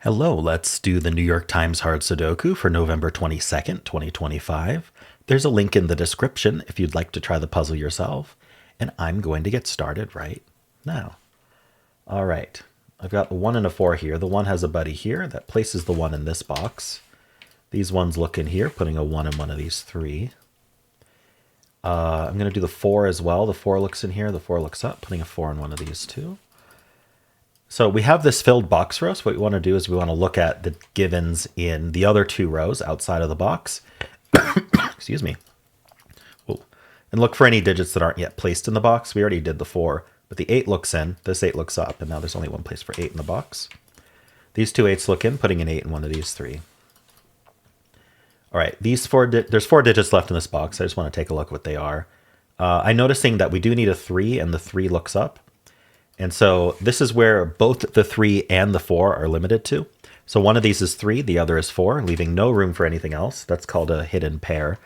Hello, let's do the New York Times Hard Sudoku for November 22nd, 2025. There's a link in the description if you'd like to try the puzzle yourself, and I'm going to get started right now. All right, I've got a 1 and a 4 here. The 1 has a buddy here that places the 1 in this box. These ones look in here, putting a 1 in one of these 3. I'm going to do the 4 as well. The 4 looks in here, the 4 looks up, putting a 4 in one of these 2. So we have this filled box for us. What we want to do is we want to look at the givens in the other 2 rows outside of the box. Excuse me. Whoa. And look for any digits that aren't yet placed in the box. We already did the 4, but the 8 looks in. This 8 looks up, and now there's only one place for 8 in the box. These 2 8s look in, putting an 8 in one of these 3. All right, there's 4 digits left in this box. I just want to take a look at what they are. I'm noticing that we do need a 3, and the 3 looks up. And so this is where both the 3 and the 4 are limited to. So one of these is 3, the other is 4, leaving no room for anything else. That's called a hidden pair.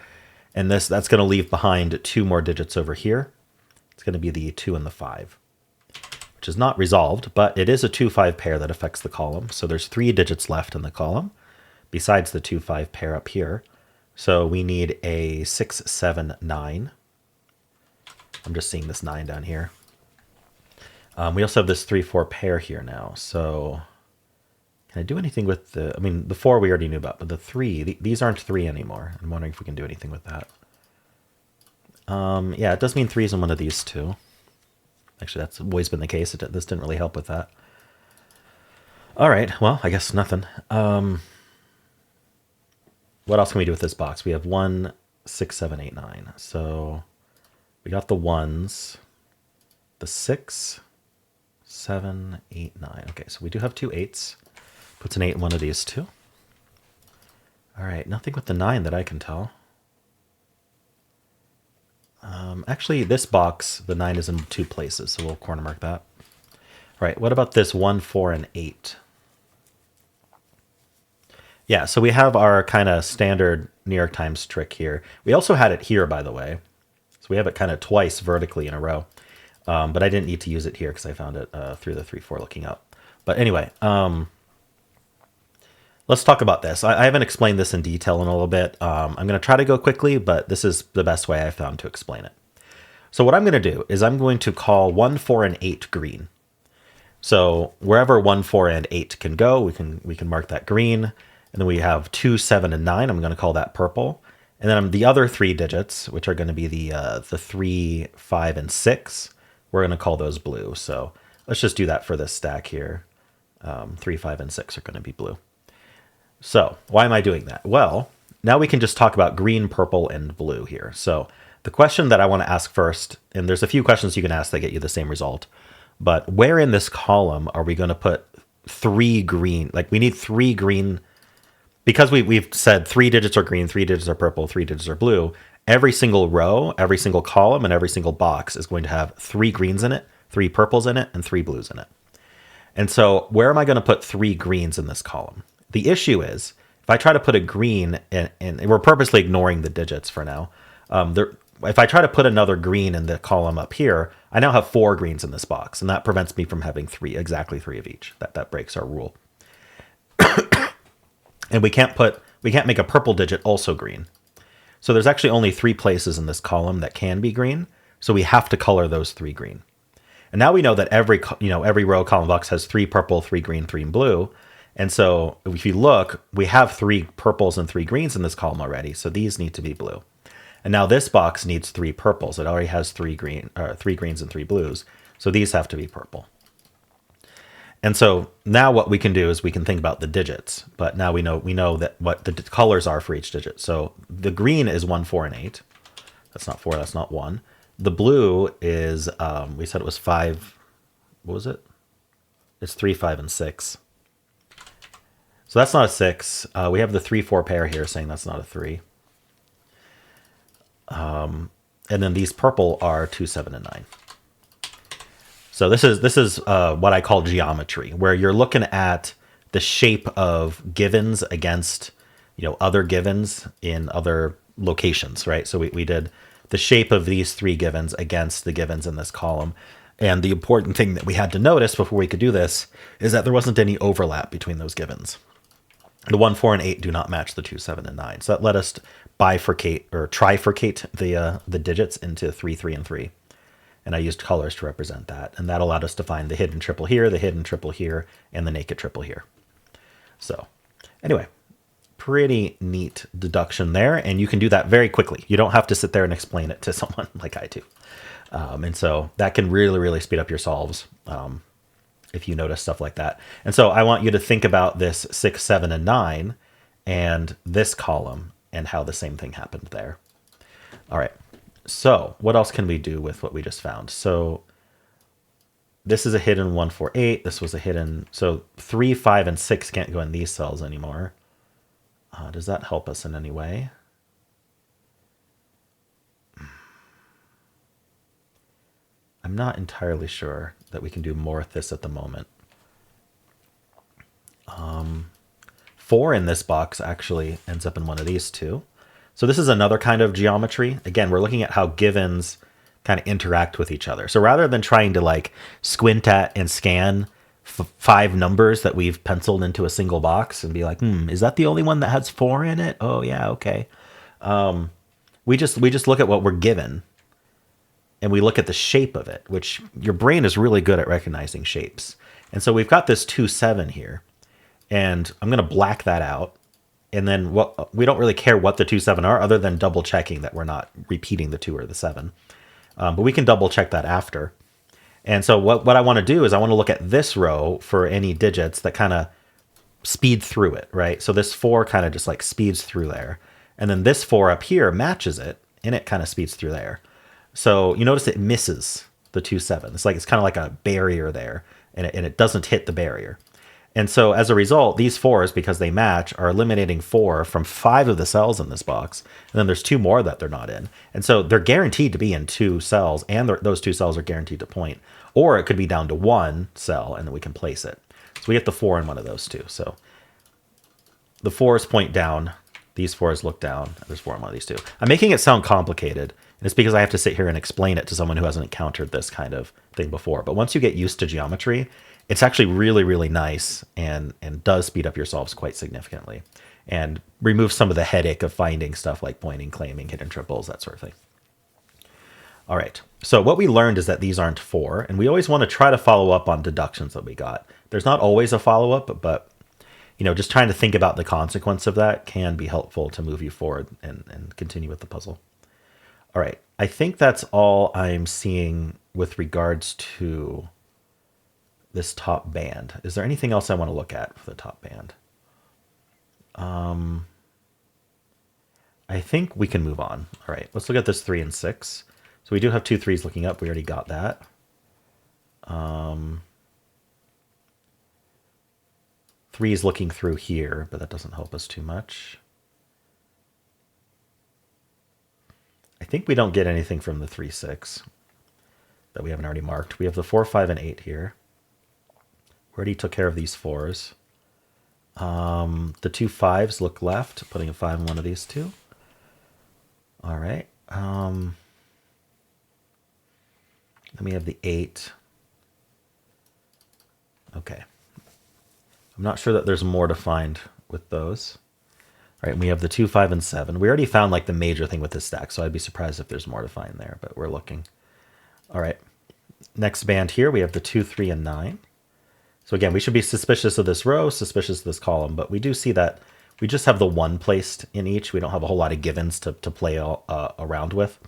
And that's going to leave behind 2 more digits over here. It's going to be the 2 and the 5, which is not resolved, but it is a 2-5 pair that affects the column. So there's 3 digits left in the column, besides the 2-5 pair up here. So we need a 6, 7, 9. I'm just seeing this 9 down here. We also have this 3-4 pair here now. So can I do anything with the 4 we already knew about, but the 3, these aren't 3 anymore. I'm wondering if we can do anything with that. Yeah, it does mean 3's in one of these 2. Actually, that's always been the case. This didn't really help with that. All right, well, I guess nothing. What else can we do with this box? We have 1, 6, 7, 8, 9. So we got the 1s, the 6, 7, 8, 9. Okay, so we do have 2 8s. Puts an 8 in one of these 2. All right, nothing with the 9 that I can tell. Actually, this box, the 9 is in 2 places, so we'll corner mark that. All right, what about this 1, 4, and 8? Yeah, so we have our kind of standard New York Times trick here. We also had it here, by the way. So we have it kind of twice vertically in a row. But I didn't need to use it here because I found it through the 3-4 looking up. But anyway, let's talk about this. I haven't explained this in detail in a little bit. I'm going to try to go quickly, but this is the best way I found to explain it. So what I'm going to do is I'm going to call 1, 4, and 8 green. So wherever 1, 4, and 8 can go, we can mark that green. And then we have 2, 7, and 9. I'm going to call that purple. And then the other 3 digits, which are going to be the 3, 5, and 6, we're going to call those blue. So let's just do that for this stack here. 3, 5, and 6 are going to be blue. So why am I doing that? Well, now we can just talk about green, purple, and blue here. So the question that I want to ask first, and there's a few questions you can ask that get you the same result, but where in this column are we going to put 3 green? Like we need 3 green, because we've said 3 digits are green, 3 digits are purple, 3 digits are blue. Every single row, every single column, and every single box is going to have 3 greens in it, 3 purples in it, and 3 blues in it. And so where am I going to put 3 greens in this column? The issue is, if I try to put a green, and we're purposely ignoring the digits for now, if I try to put another green in the column up here, I now have 4 greens in this box, and that prevents me from having exactly 3 of each. That breaks our rule. And we can't make a purple digit also green. So there's actually only 3 places in this column that can be green. So we have to color those 3 green. And now we know that every row column box has 3 purple, 3 green, 3 blue. And so if you look, we have 3 purples and 3 greens in this column already. So these need to be blue. And now this box needs 3 purples. It already has 3 greens and 3 blues. So these have to be purple. And so now what we can do is we can think about the digits, but now we know that what the colors are for each digit. So the green is 1, 4, and 8. That's not 4, that's not 1. The blue is, we said it was 5, what was it? It's 3, 5, and 6. So that's not a 6. We have the 3-4 pair here saying that's not a 3. And then these purple are 2, 7, and 9. So this is what I call geometry, where you're looking at the shape of givens against other givens in other locations, right? So we did the shape of these 3 givens against the givens in this column. And the important thing that we had to notice before we could do this is that there wasn't any overlap between those givens. The 1, 4, and 8 do not match the 2, 7, and 9. So that let us bifurcate or trifurcate the digits into 3, 3, and 3. And I used colors to represent that. And that allowed us to find the hidden triple here, the hidden triple here, and the naked triple here. So anyway, pretty neat deduction there. And you can do that very quickly. You don't have to sit there and explain it to someone like I do. And so that can really, really speed up your solves if you notice stuff like that. And so I want you to think about this 6, 7, and 9 and this column and how the same thing happened there. All right. So what else can we do with what we just found? So this is a hidden 1, 4, 8. This was a hidden. So 3, 5, and 6 can't go in these cells anymore. Does that help us in any way? I'm not entirely sure that we can do more with this at the moment. 4 in this box actually ends up in one of these two. So this is another kind of geometry. Again, we're looking at how givens kind of interact with each other. So rather than trying to like squint at and scan 5 numbers that we've penciled into a single box and be like, is that the only one that has 4 in it? Oh yeah, okay. We just look at what we're given. And we look at the shape of it, which your brain is really good at recognizing shapes. And so we've got this 2, 7 here. And I'm going to black that out. And then we don't really care what the 2, 7 are other than double checking that we're not repeating the 2 or the 7. But we can double check that after. And so what I want to do is I want to look at this row for any digits that kind of speed through it, right? So this 4 kind of just like speeds through there. And then this 4 up here matches it, and it kind of speeds through there. So you notice it misses the 2, 7. It's kind of like a barrier there, and it doesn't hit the barrier. And so as a result, these 4s, because they match, are eliminating 4 from 5 of the cells in this box. And then there's 2 more that they're not in. And so they're guaranteed to be in 2 cells, and those 2 cells are guaranteed to point. Or it could be down to 1 cell, and then we can place it. So we get the 4 in one of those 2. So the 4s point down. These 4s look down. There's 4 in one of these 2. I'm making it sound complicated. And it's because I have to sit here and explain it to someone who hasn't encountered this kind of thing before. But once you get used to geometry, it's actually really, really nice and does speed up your solves quite significantly and remove some of the headache of finding stuff like pointing, claiming, hidden triples, that sort of thing. All right. So what we learned is that these aren't 4, and we always want to try to follow up on deductions that we got. There's not always a follow-up, but just trying to think about the consequence of that can be helpful to move you forward and continue with the puzzle. All right, I think that's all I'm seeing with regards to this top band. Is there anything else I want to look at for the top band? I think we can move on. All right, let's look at this 3 and 6. So we do have 2 3s looking up. We already got that. 3 is looking through here, but that doesn't help us too much. I think we don't get anything from the 3, 6 that we haven't already marked. We have the 4, 5, and 8 here. We already took care of these 4s. The 2 5s look left, putting a 5 in one of these 2. All right. Then we have the 8. Okay. I'm not sure that there's more to find with those. All right, and we have the 2, 5, and 7. We already found like the major thing with this stack, so I'd be surprised if there's more to find there, but we're looking. All right, next band here, we have the 2, 3, and 9. So again, we should be suspicious of this row, suspicious of this column, but we do see that we just have the 1 placed in each. We don't have a whole lot of givens to play around with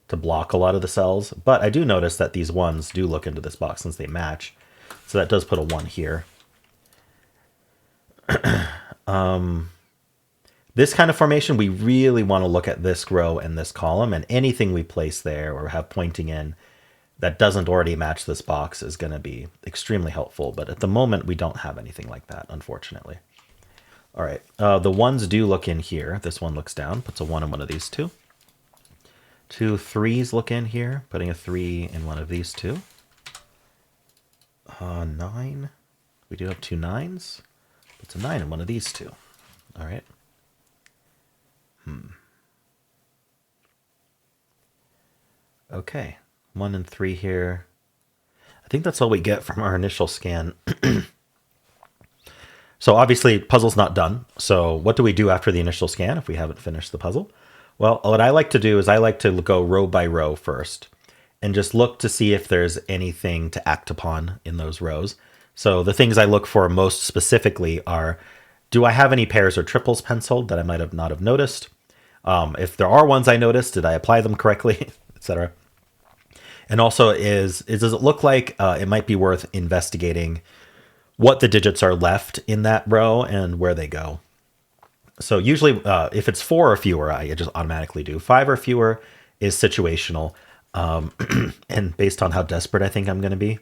to block a lot of the cells. But I do notice that these 1s do look into this box since they match. So that does put a 1 here. This kind of formation, we really want to look at this row and this column, and anything we place there or have pointing in that doesn't already match this box is going to be extremely helpful. But at the moment, we don't have anything like that, unfortunately. All right, the 1s do look in here. This one looks down, puts a 1 in one of these 2. 2 3s look in here, putting a 3 in one of these 2. 9. We do have 2 9s. Puts a 9 in one of these 2. All right. Okay, 1 and 3 here. think that's all we get from our initial scan. So obviously puzzle's not done. So what do we do after the initial scan if we haven't finished the puzzle? Well, what I like to do is I like to go row by row first and just look to see if there's anything to act upon in those rows. So the things I look for most specifically are, do I have any pairs or triples penciled that I might have not have noticed? If there are ones I noticed, did I apply them correctly, etc. And also does it look like it might be worth investigating what the digits are left in that row and where they go. So usually if it's 4 or fewer, I just automatically do. 5 or fewer is situational. And based on how desperate I think I'm going to be.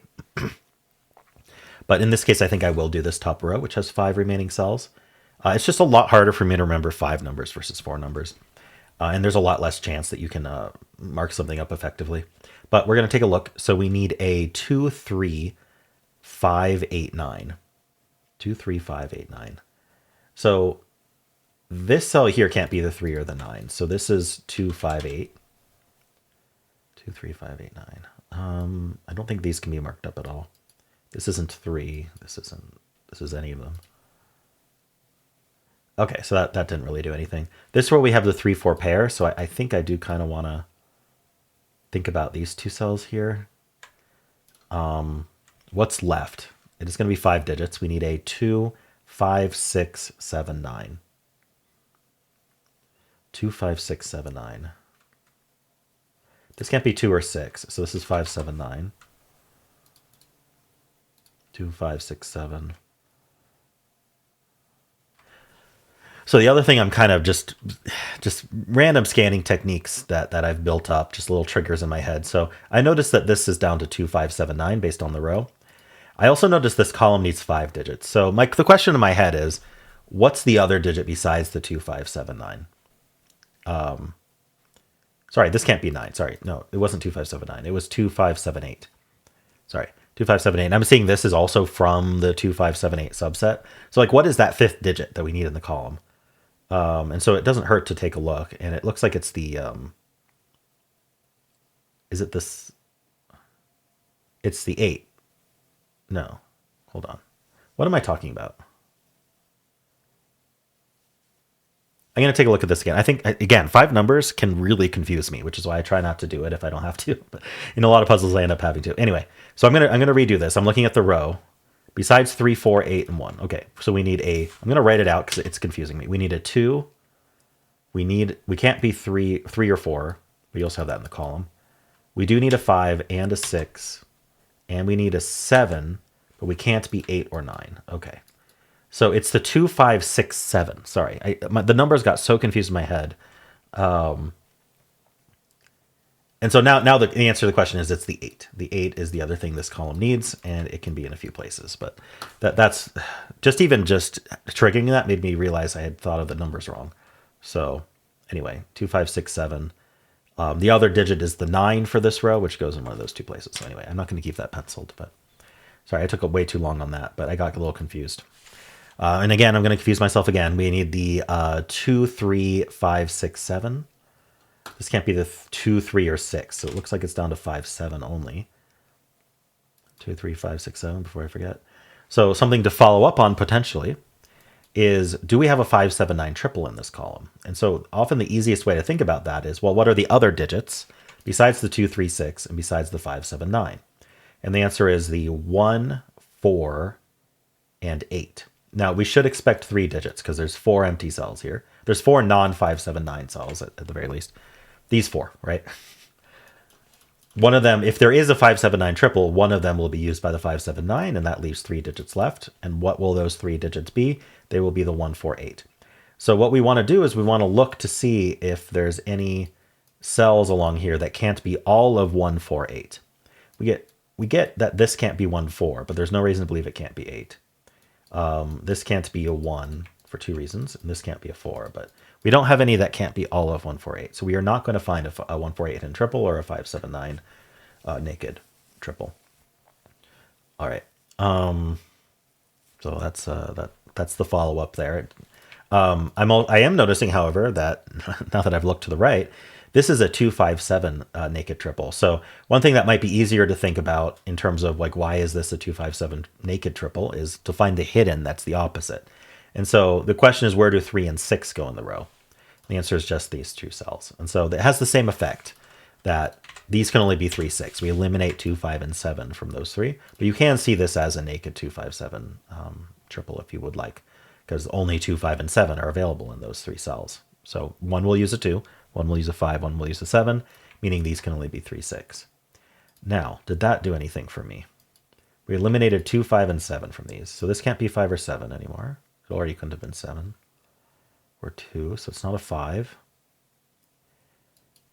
But in this case, I think I will do this top row, which has 5 remaining cells. It's just a lot harder for me to remember 5 numbers versus 4 numbers. And there's a lot less chance that you can mark something up effectively. But we're going to take a look. So we need a 2, 3, 5, 8, 9. 2, 3, 5, 8, 9. So this cell here can't be the 3 or the 9. So this is 2, 5, 8. 2, 3, 5, 8, 9. I don't think these can be marked up at all. This isn't 3. This is any of them. Okay, so that didn't really do anything. This row we have the 3, 4 pair. So I think I do kind of want to think about these 2 cells here. What's left? It is going to be 5 digits. We need a 2, 5, 6, 7, 9. 2, 5, 6, 7, 9. This can't be 2 or 6. So this is 5, 7, 9. 2, 5, 6, 7. So the other thing I'm kind of just random scanning techniques that I've built up, just little triggers in my head. So I noticed that this is down to 2, 5, 7, 9 based on the row. I also noticed this column needs 5 digits. So the question in my head is, what's the other digit besides the 2, 5, 7, 9? Sorry, this can't be 9. Sorry, no, it wasn't 2, 5, 7, 9. It was 2, 5, 7, 8. Sorry, 2, 5, 7, 8. I'm seeing this is also from the 2, 5, 7, 8 subset. So what is that 5th digit that we need in the column? And so it doesn't hurt to take a look. And it looks like it's the, is it this? It's the 8. No, hold on. What am I talking about? I'm going to take a look at this again. I think, again, 5 numbers can really confuse me, which is why I try not to do it if I don't have to. But in a lot of puzzles, I end up having to. Anyway, so I'm going to redo this. I'm looking at the row. Besides 3, 4, 8, and 1. Okay, so we need I'm going to write it out because it's confusing me. We need a 2. We can't be 3 or 4. We also have that in the column. We do need a 5 and a 6. And we need a 7, but we can't be 8 or 9. Okay. So it's the 2, 5, 6, 7. Sorry, the numbers got so confused in my head. And so now the answer to the question is it's the 8. The 8 is the other thing this column needs, and it can be in a few places. But that's just triggering that made me realize I had thought of the numbers wrong. So anyway, 2, 5, 6, 7. The other digit is the 9 for this row, which goes in one of those 2 places. So anyway, I'm not going to keep that penciled, but sorry, I took way too long on that, but I got a little confused. And again, I'm going to confuse myself again. We need the 2, 3, 5, 6, 7. This can't be the 2, 3, or 6. So it looks like it's down to 5, 7 only. 2, 3, 5, 6, 7 before I forget. So something to follow up on potentially is, do we have a 5, 7, 9 triple in this column? And so often the easiest way to think about that is, well, what are the other digits besides the 2, 3, 6 and besides the 5, 7, 9? And the answer is the 1, 4, and 8. Now we should expect 3 digits because there's 4 empty cells here. There's 4 non-5, 7, 9 cells at the very least. These 4, right? One of them, if there is a 5, 7, 9 triple, one of them will be used by the 5, 7, 9, and that leaves 3 digits left. And what will those 3 digits be? They will be the 1, 4, 8. So what we want to do is we want to look to see if there's any cells along here that can't be all of 1, 4, 8. We get that this can't be 1, 4, but there's no reason to believe it can't be 8. This can't be a 1 for 2 reasons, and this can't be a 4, but we don't have any that can't be all of 1, 4, 8. So we are not going to find a 1, 4, 8 hidden triple or a 5, 7, 9 naked triple. All right. So that's the follow up there. I am noticing, however, that now that I've looked to the right, This is a 257 naked triple. So one thing that might be easier to think about in terms of like why is this a 257 naked triple is to find the hidden that's the opposite. And so the question is, where do 3 and 6 go in the row? The answer is just these two cells. And so it has the same effect that these can only be 3, 6. We eliminate 2, 5, and 7 from those three. But you can see this as a naked 257 triple if you would like, because only 2, 5, and 7 are available in those three cells. So one will use a 2, one will use a 5, one will use a 7, meaning these can only be 3, 6. Now, did that do anything for me? We eliminated 2, 5, and 7 from these. So this can't be 5 or 7 anymore. It already couldn't have been 7 or 2, so it's not a 5.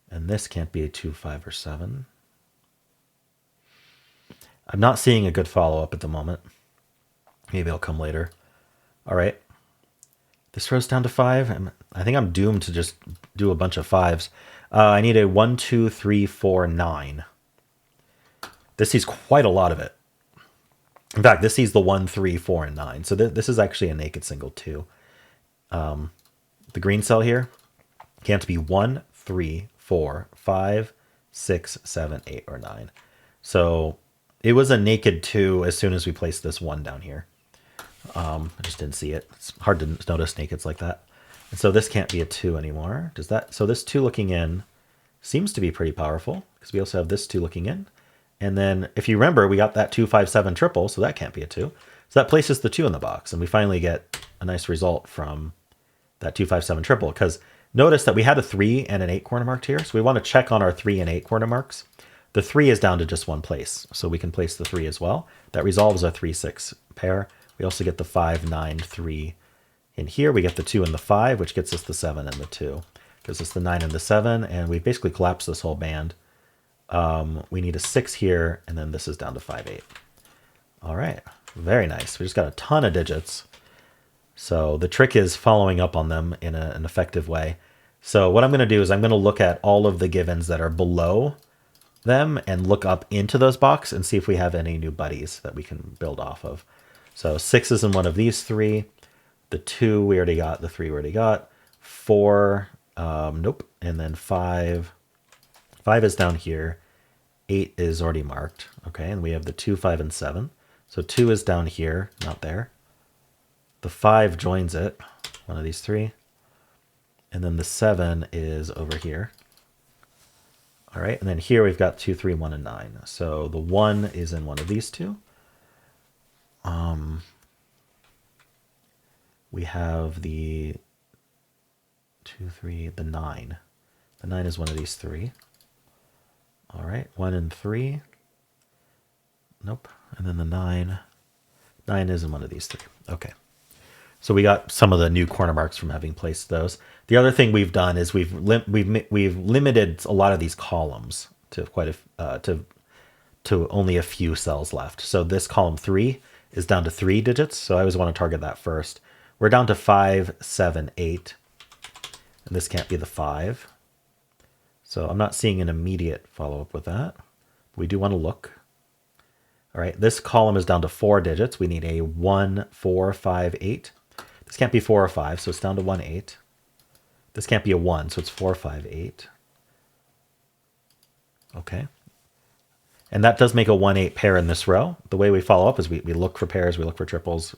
And this can't be a 2, 5, or 7. I'm not seeing a good follow-up at the moment. Maybe it'll come later. All right. This row's down to 5. And I think I'm doomed to just do a bunch of 5s. I need a 1, 2, 3, 4, 9. This sees quite a lot of it. In fact, this sees the 1, 3, 4, and 9. So this is actually a naked single 2. The green cell here can't be 1, 3, 4, 5, 6, 7, 8, or 9. So it was a naked 2 as soon as we placed this 1 down here. I just didn't see it. It's hard to notice nakeds like that. And so this can't be a 2 anymore. Does that? So this 2 looking in seems to be pretty powerful because we also have this 2 looking in. And then if you remember, we got that 2, 5, 7 triple, so that can't be a 2. So that places the 2 in the box, and we finally get a nice result from that 2, 5, 7 triple, because notice that we had a 3 and an 8 corner marked here, so we want to check on our 3 and 8 corner marks. The 3 is down to just one place, so we can place the 3 as well. That resolves a 3, 6 pair. We also get the 5, 9, 3 in here. We get the 2 and the 5, which gets us the 7 and the 2. Gives us the 9 and the 7, and we basically collapsed this whole band. We need a 6 here, and then this is down to 5, 8. All right, very nice. We just got a ton of digits. So the trick is following up on them in an effective way. So what I'm going to do is I'm going to look at all of the givens that are below them and look up into those boxes and see if we have any new buddies that we can build off of. So 6 is in one of these 3. The 2 we already got. The 3 we already got. 4, nope. And then 5. 5 is down here. 8 is already marked. Okay, and we have the 2, 5, and 7. So 2 is down here, not there. The 5 joins it, one of these 3. And then the 7 is over here. All right, and then here we've got 2, 3, 1, and 9. So the 1 is in one of these 2. We have the 2, 3, the 9. The 9 is one of these 3. All right, 1 and 3. Nope. And then the 9. 9 is in one of these 3. Okay. So we got some of the new corner marks from having placed those. The other thing we've done is we've limited a lot of these columns to to only a few cells left. So this column 3 is down to 3 digits. So I always want to target that first. We're down to 5, 7, 8. And this can't be the 5. So I'm not seeing an immediate follow-up with that. We do want to look. All right, this column is down to 4 digits. We need a 1, 4, 5, 8. This can't be 4 or 5, so it's down to 1, 8. This can't be a 1, so it's 4, 5, 8. Okay. And that does make a 1, 8 pair in this row. The way we follow up is we look for pairs, we look for triples,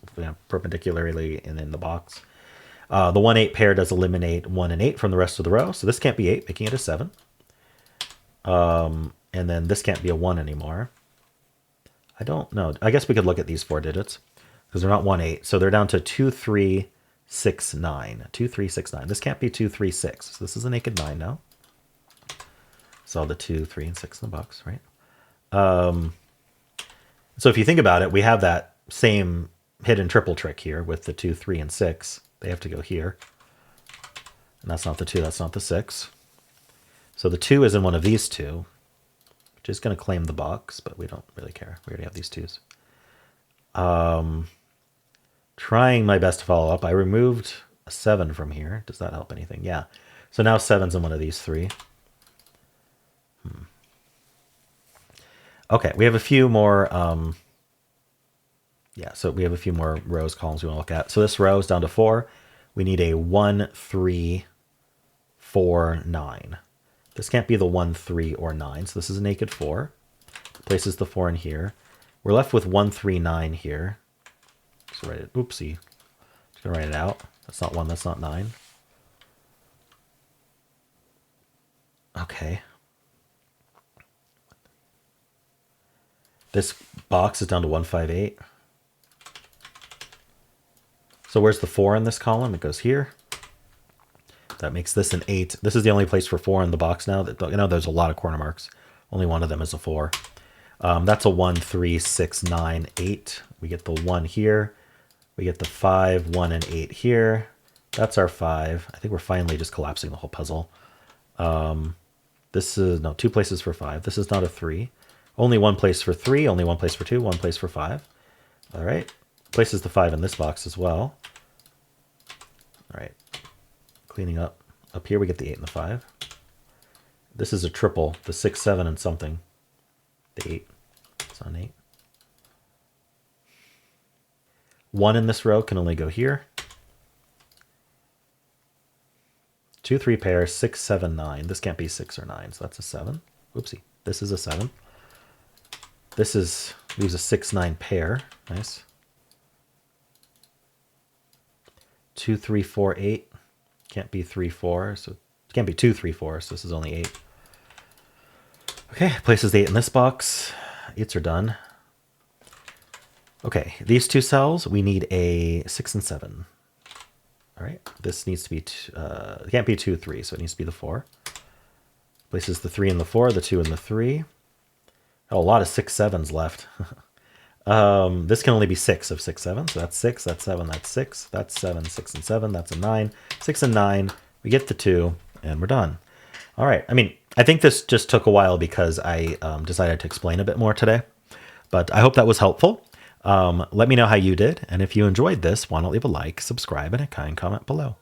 perpendicularly and in the box. The 1, 8 pair does eliminate 1 and 8 from the rest of the row. So this can't be 8, making it a 7. And then this can't be a 1 anymore. I don't know. I guess we could look at these 4 digits because they're not 1, 8. So they're down to 2, 3, 6, 9. 2, 3, 6, 9. This can't be 2, 3, 6. So this is a naked 9 now. Saw the 2, 3, and 6 in the box, right? So if you think about it, we have that same hidden triple trick here with the 2, 3, and 6. They have to go here. And that's not the 2, that's not the 6. So the 2 is in one of these 2, which is going to claim the box, but we don't really care. We already have these 2s. Trying my best to follow up. I removed a 7 from here. Does that help anything? Yeah. So now 7's in one of these 3. Okay, we have a few more... yeah, so we have a few more rows, columns we want to look at. So this row is down to 4. We need a 1, 3, 4, 9. This can't be the 1, 3, or 9. So this is a naked 4. Places the 4 in here. We're left with 1, 3, 9 here. So write it. Oopsie. Just gonna write it out. That's not 1. That's not 9. Okay. This box is down to 1, 5, 8. So where's the 4 in this column? It goes here. That makes this an 8. This is the only place for 4 in the box now. You know, there's a lot of corner marks. Only one of them is a 4. That's a 1, 3, 6, 9, 8. We get the 1 here. We get the 5, 1, and 8 here. That's our 5. I think we're finally just collapsing the whole puzzle. This is, no, 2 places for 5. This is not a 3. Only 1 place for 3, only 1 place for 2, 1 place for 5. All right. Places the 5 in this box as well. All right. Cleaning up. Up here we get the 8 and the 5. This is a triple, the 6, 7, and something. The 8. It's not an 8. 1 in this row can only go here. 2, 3 pairs, 6, 7, 9. This can't be 6 or 9, so that's a 7. Oopsie. This is a 7. This is leaves a 6, 9 pair. Nice. 2, 3, 4, 8. Can't be 3, 4. So it can't be 2, 3, 4. So this is only 8. Okay, places the 8 in this box. 8s are done. Okay, these 2 cells, we need a 6 and 7. All right, this needs to be, it can't be 2, 3, so it needs to be the 4. Places the 3 and the 4, the 2 and the 3. Oh, a lot of 6, 7s left. This can only be 6 of 6, 7. So that's 6, that's 7, that's 6, that's 7, 6 and 7, that's a 9. 6 and 9, we get the 2, and we're done. All right, I mean, I think this just took a while because I decided to explain a bit more today. But I hope that was helpful. Let me know how you did. And if you enjoyed this, why not leave a like, subscribe, and a kind comment below.